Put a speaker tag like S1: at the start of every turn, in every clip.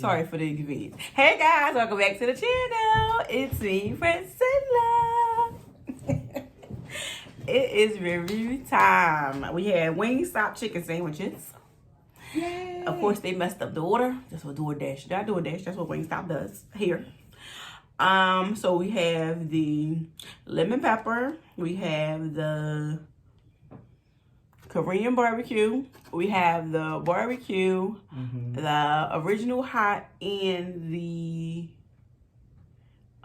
S1: Sorry for the inconvenience. Hey guys, welcome back to the channel. It's me, Priscilla. It is review time. We had Wing.Stop chicken sandwiches.
S2: Yay.
S1: Of course, they messed up the order. That's what DoorDash. Not DoorDash. That's what Wing.Stop does here. So we have the lemon pepper. We have the Korean barbecue. We have the barbecue, the original hot, and the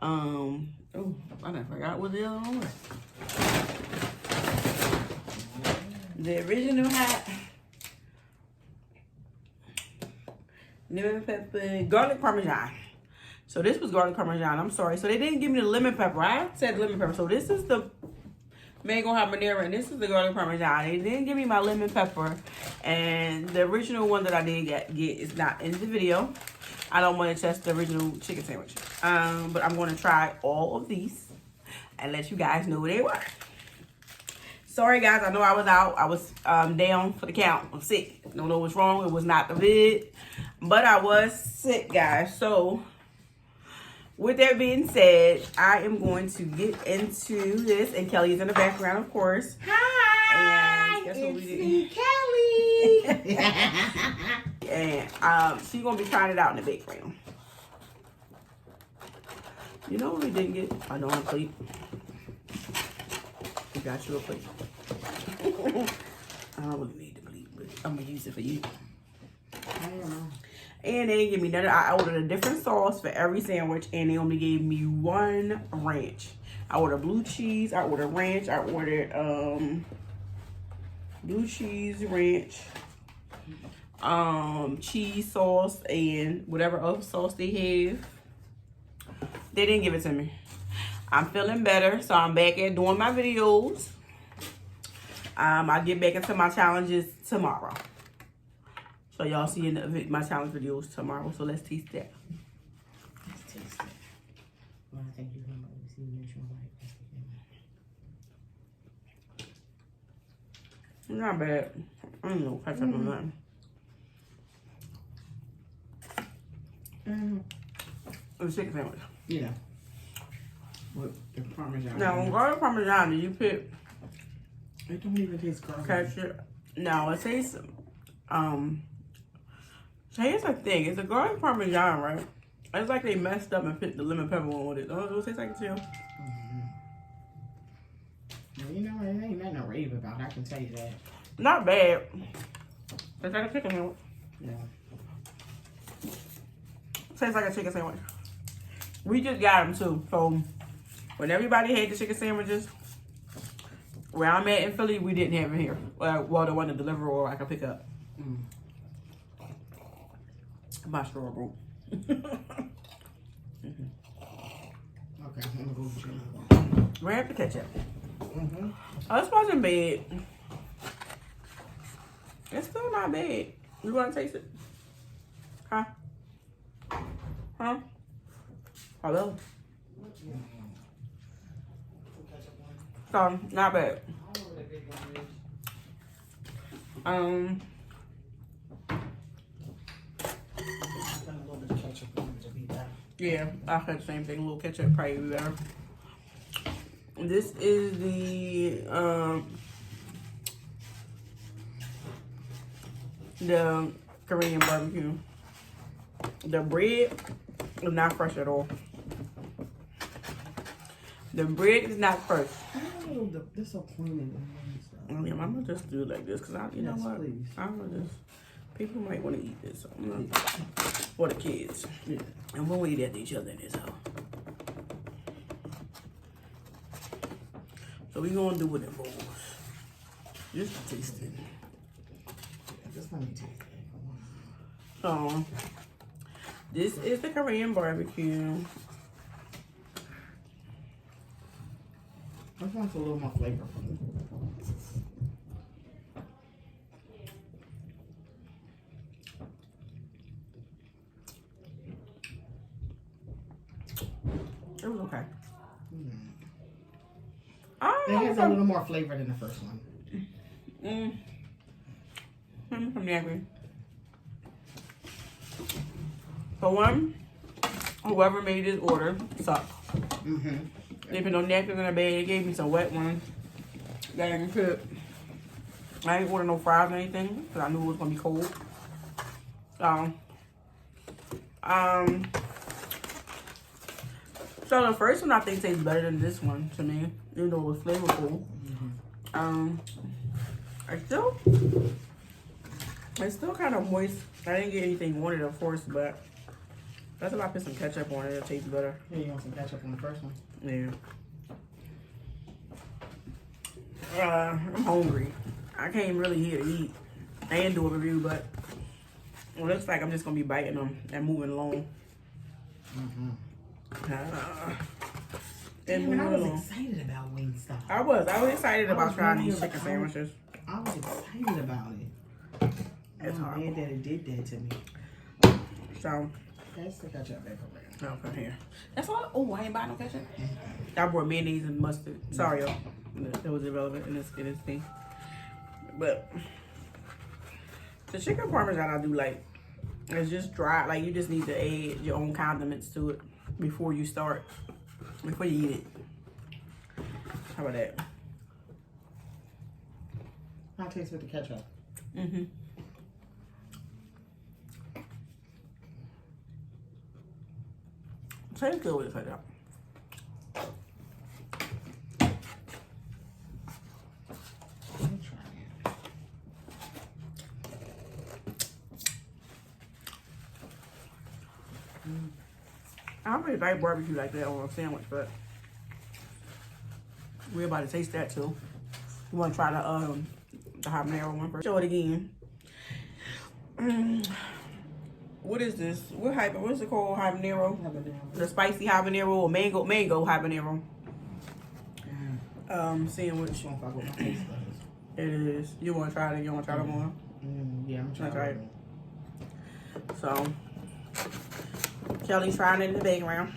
S1: oh, I done forgot what the other one was. The original hot, lemon pepper, garlic parmesan. So this was garlic parmesan. I'm sorry. So they didn't give me the lemon pepper. I said lemon pepper. So this is the mango habanero, and this is the garlic parmesan. They didn't give me my lemon pepper, and the original one that I did get is not in the video. I don't want to test the original chicken sandwich, but I'm going to try all of these and let you guys know what they were. Sorry guys, I know I was out. I was down for the count. I'm sick. Don't know what's wrong. It was not the vid, but I was sick, guys. So with that being said, I am going to get into this, and Kelly's in the background, of course.
S2: Hi,
S1: and guess what
S2: it's
S1: we
S2: me, Kelly.
S1: And she's gonna be trying it out in the background. You know what we didn't get? I know a plate. We got you a plate. I don't really need the plate, but I'm gonna use it for you.
S2: I don't know.
S1: And they gave me another. I ordered a different sauce for every sandwich, and they only gave me one ranch. I ordered blue cheese. I ordered ranch. I ordered blue cheese, ranch, cheese sauce, and whatever other sauce they have. They didn't give it to me. I'm feeling better, so I'm back at doing my videos. I'll get back into my challenges tomorrow. So y'all see in my challenge videos tomorrow. So let's taste that.
S2: Let's taste it. Well, I think you're going to see which one like.
S1: Not bad. I don't know ketchup on nothing. It's a chicken sandwich.
S2: Yeah. With the parmesan.
S1: Now, garlic parmesan, did you pick
S2: It don't even taste garlic.
S1: ketchup? No, it tastes here's the thing. It's a garlic parmesan, right? It's like they messed up and put the lemon pepper one with it. Don't it taste like it too?
S2: Well, you know, it ain't nothing to rave about. I can tell you that.
S1: Not bad. It's like a chicken sandwich.
S2: Yeah.
S1: Tastes like a chicken sandwich. We just got them too. So when everybody had the chicken sandwiches, where I'm at in Philly, we didn't have it here. Well, the one to deliver or I can pick up. My straw broke.
S2: Okay, I'm gonna go with you.
S1: Grab the ketchup. Oh, this wasn't bad. It's still not bad. You want to taste it? Huh? Huh? Hello? So, not bad. Yeah, I had the same thing. A little ketchup probably be better. This is the Korean barbecue. The bread is not fresh at all. The bread is not fresh.
S2: This so plain.
S1: Oh yeah, I'm gonna just do it like this because you know what?
S2: Please.
S1: I'm gonna just. People might want to eat this, so I'm gonna, for the kids.
S2: Yeah.
S1: And we'll eat at each other in this house. So we're gonna do it in bowls. Just to taste it.
S2: Just let me taste it.
S1: So this is the Korean barbecue.
S2: This one's a little more flavorful.
S1: It was okay.
S2: It has a little more flavor than the first one.
S1: I'm angry. For one, whoever made this order sucked.
S2: Mm-hmm.
S1: They put no napkins in the bag. They gave me some wet ones that I can cook. I didn't order no fries or anything because I knew it was gonna be cold. So the first one I think tastes better than this one to me, even though it was flavorful. Mm-hmm. It's still kind of moist. I didn't get anything on it, of course, but that's if I put some ketchup on it, it'll taste better.
S2: Yeah, you want some ketchup on the first one?
S1: Yeah. I'm hungry. I came really here to eat and do a review, but it looks like I'm just gonna be biting them and moving along.
S2: Mm-hmm.
S1: And
S2: I was excited about Wing.Stop.
S1: I was excited about trying these chicken sandwiches.
S2: I was excited about it.
S1: It's
S2: hard.
S1: horrible.
S2: That it did that to me.
S1: So
S2: That's the ketchup back over
S1: no, from here. That's all. Oh, I ain't buying no ketchup. I brought mayonnaise and mustard. Sorry, y'all. That was irrelevant in this thing. But the chicken parmesan I do like. It's just dry. Like you just need to add your own condiments to it before you start. Before you eat it. How about that?
S2: How it tastes with the ketchup?
S1: Mm-hmm. Tastes good with the ketchup.
S2: Let me try it.
S1: I don't really like barbecue like that on a sandwich, but we're about to taste that too. You want to try the habanero one first? Show it again. What is this? What's it called? Habanero? The spicy habanero or mango habanero sandwich. It is. You want to try it? You want to try the one?
S2: Yeah, I'm trying to try it.
S1: So Kelly's trying it in the background.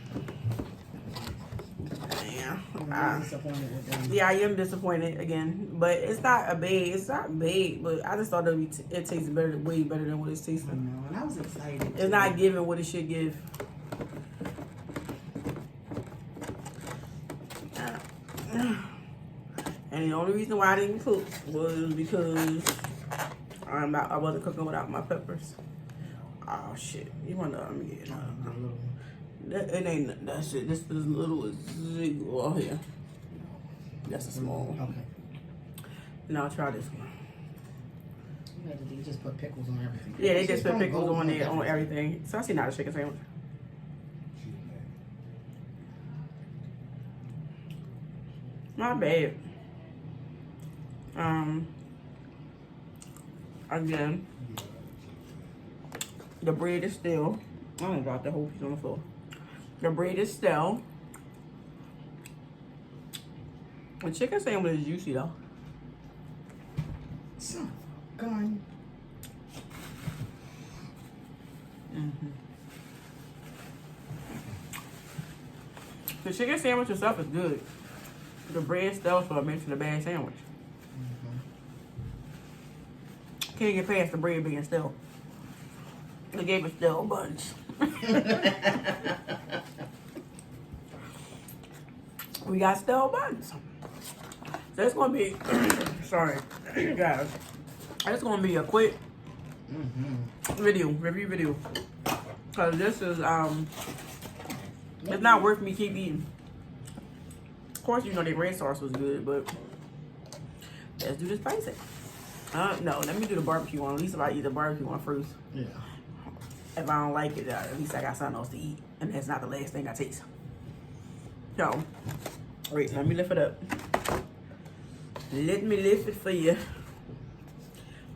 S2: I'm disappointed with them.
S1: Yeah, I am disappointed again, but it's not bad, but I just thought it tastes way better than what it's tasting.
S2: And I was excited.
S1: It's not giving what it should give. And the only reason why I didn't cook was because I wasn't cooking without my peppers. Oh shit! You wanna let me get it? It ain't that shit. This is little as zero. Oh yeah, that's a small one.
S2: Okay.
S1: Now I'll try this one.
S2: They just put pickles on everything.
S1: Yeah, they just put pickles on there on everything. So I see not a chicken sandwich. Not bad. Again, the bread is still. I don't drop the whole piece on the floor. The bread is stale. The chicken sandwich is juicy though.
S2: Son, gone.
S1: The chicken sandwich itself is good. The bread stale, so it makes it a bad sandwich. Can't get past the bread being stale. They gave us stale buns. We got stale buns. So it's gonna be sorry guys. It's gonna be a quick review video. Cause this is it's not worth me keep eating. Of course you know the red sauce was good, but let's do the spicy. No, let me do the barbecue one. At least if I eat the barbecue one first.
S2: Yeah.
S1: If I don't like it, at least I got something else to eat. And that's not the last thing I taste. So, wait, let me lift it up. Let me lift it for you.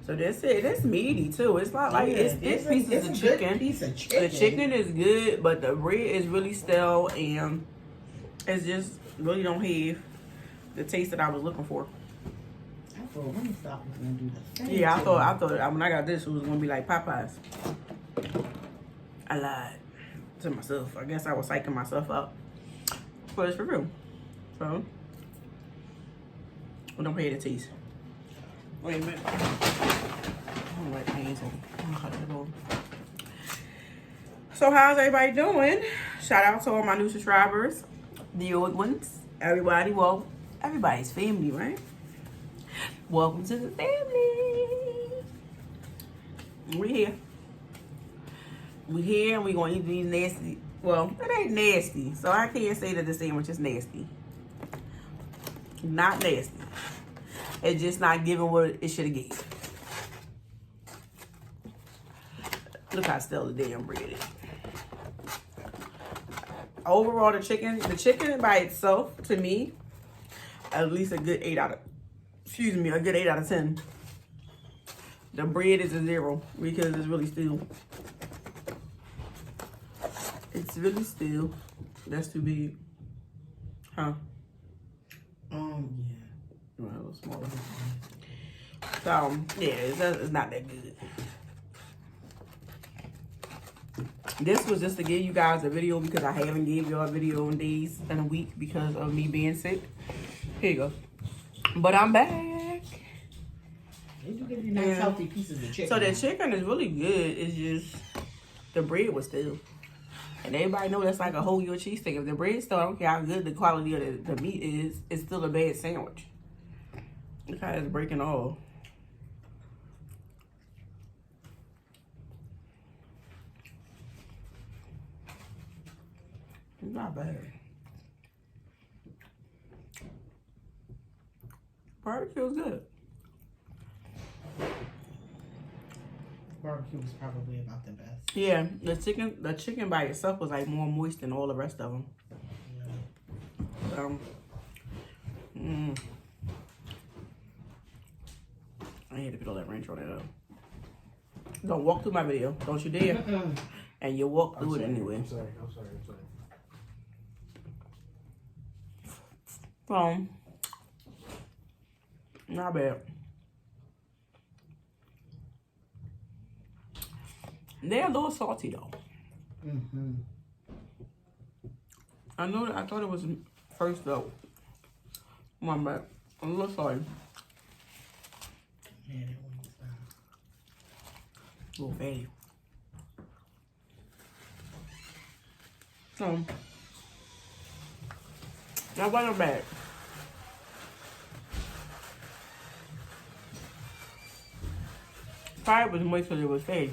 S1: So that's it. It's meaty too. It's not like it's pieces of chicken.
S2: Piece of chicken.
S1: The chicken is good, but the bread is really stale and it's just really don't have the taste that I was looking for.
S2: I thought Wing.Stop was gonna do the same.
S1: Yeah, I thought when I got this, it was gonna be like Popeyes. I lied to myself. I guess I was psyching myself up for this review. So, we don't pay the taste. Wait a minute. I don't like my hands on. So how's everybody doing? Shout out to all my new subscribers, the old ones, everybody. Well, everybody's family, right? Welcome to the family. We're here. We're here and we're gonna eat these nasty. Well, it ain't nasty, so I can't say that the sandwich is nasty. Not nasty. It's just not giving what it should have gave. Look how still the damn bread is. Overall, the chicken by itself, to me, at least a good 8 out of, a good 8 out of 10. The bread is a 0 because it's really still. It's really still. That's too big. Huh?
S2: Yeah.
S1: Well, a little smaller. So, yeah, it's not that good. This was just to give you guys a video because I haven't gave y'all a video in days and a week because of me being sick. Here you go. But I'm back.
S2: Did you get these nice healthy pieces of chicken?
S1: So the chicken is really good. It's just the bread was still. And everybody know that's like a whole your cheese steak. If the bread still, I don't care how good the quality of the meat is, it's still a bad sandwich. Look how it's breaking off. It's not bad. Barbecue's good.
S2: Barbecue was probably about the best.
S1: Yeah, the chicken by itself was like more moist than all the rest of them. Yeah. I had to put all that ranch on it though. Don't walk through my video, don't you dare. And you walk through it anyway.
S3: I'm sorry.
S1: Not bad. They're a little salty though. I know that I thought it was first though. My bad. A little salty.
S2: Yeah, that one was
S1: A little fatty. So that wasn't bad. Probably was moist because it was fatty.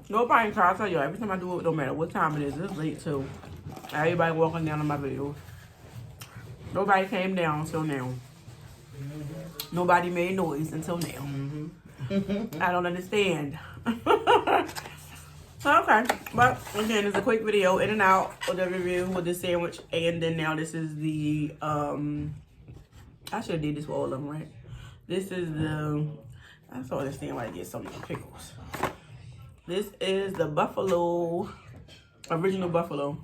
S1: Nobody try to tell you every time I do it, no matter what time it is, it's late too. Everybody walking down on my video. Nobody came down until now. Nobody made noise until now. I don't understand. Okay, but again, it's a quick video in and out of the review with the sandwich, and then now this is the I should have did this for all of them, right? This is the I just don't understand why I get so many pickles. This is the buffalo, original buffalo.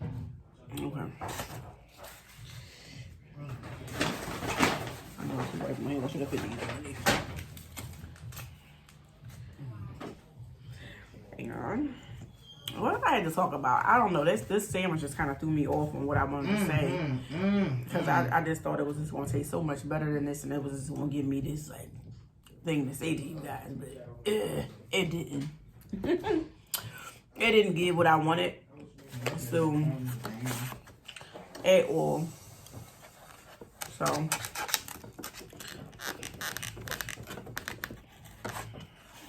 S1: Okay. I know I should wipe my hands. I should have put these already. Hang on. What did I had to talk about? I don't know. This sandwich just kind of threw me off on what I wanted to say. Because I just thought it was just going to taste so much better than this, and it was just going to give me this like thing to say to you guys, but it didn't. It didn't give what I wanted. So at all. So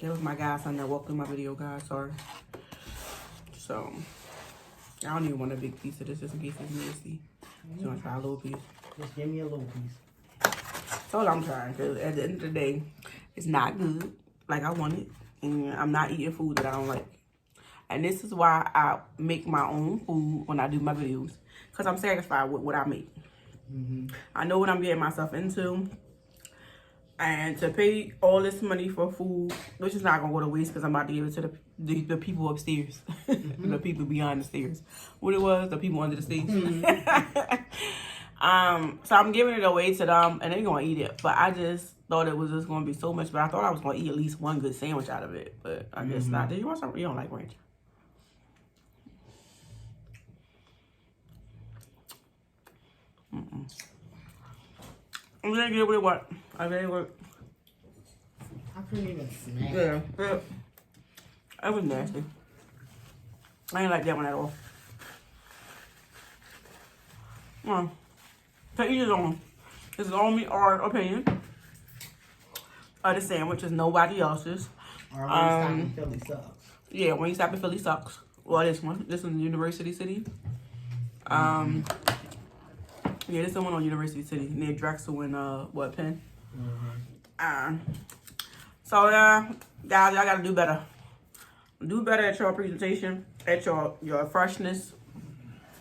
S1: that was my godson that walked through my video, guys. Sorry. So I don't even want a big piece of this just in case it's nasty. Just gonna try a little piece.
S2: Just give me a little piece.
S1: That's all I'm trying, because at the end of the day, it's not good like I want it. And I'm not eating food that I don't like. And this is why I make my own food when I do my videos. Because I'm satisfied with what I make. I know what I'm getting myself into. And to pay all this money for food, which is not going to go to waste because I'm about to give it to the people upstairs. The people beyond the stairs. What it was, the people under the stairs. So I'm giving it away to them, and they're going to eat it. But I just thought it was just going to be so much. But I thought I was going to eat at least one good sandwich out of it. But I guess not. Did you want something? You don't like ranch? I'm going to give it what? I gave it
S2: couldn't even smack.
S1: Yeah. It was nasty. I ain't like that one at all. To each his own. This is only our opinion. The sandwich is nobody else's.
S2: Our Wing.Stop in Philly sucks.
S1: Yeah, Wing.Stop in Philly sucks. Well, this one. This is in University City. Yeah, this is the one on University City near Drexel and Penn. So guys, y'all gotta do better. Do better at your presentation, at your freshness,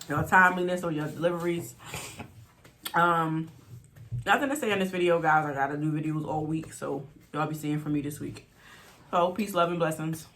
S1: your timeliness, or your deliveries. Nothing to say in this video, guys. I gotta do videos all week, so y'all be seeing from me this week. So peace, love, and blessings.